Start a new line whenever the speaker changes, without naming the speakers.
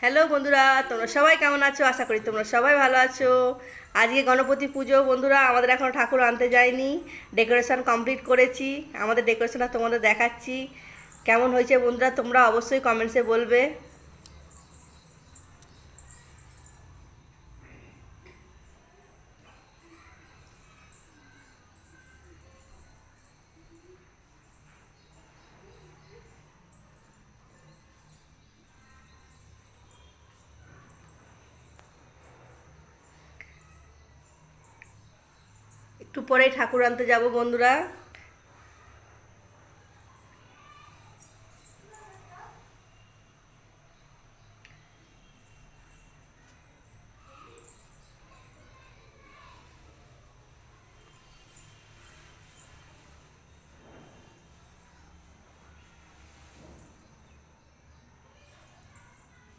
Hello বন্ধুরা, তোমরা সবাই কেমন আছো? আশা করি তোমরা সবাই ভালো আছো। আজকে গণপতি পুজো বন্ধুরা, আমাদের এখনও ঠাকুর আনতে যায়নি। ডেকোরেশন কমপ্লিট করেছি। আমাদের ডেকোরেশনটা তোমাদের দেখাচ্ছি কেমন হয়েছে বন্ধুরা, তোমরা অবশ্যই কমেন্টসে বলবে। একটু পরেই ঠাকুর আনতে যাব বন্ধুরা।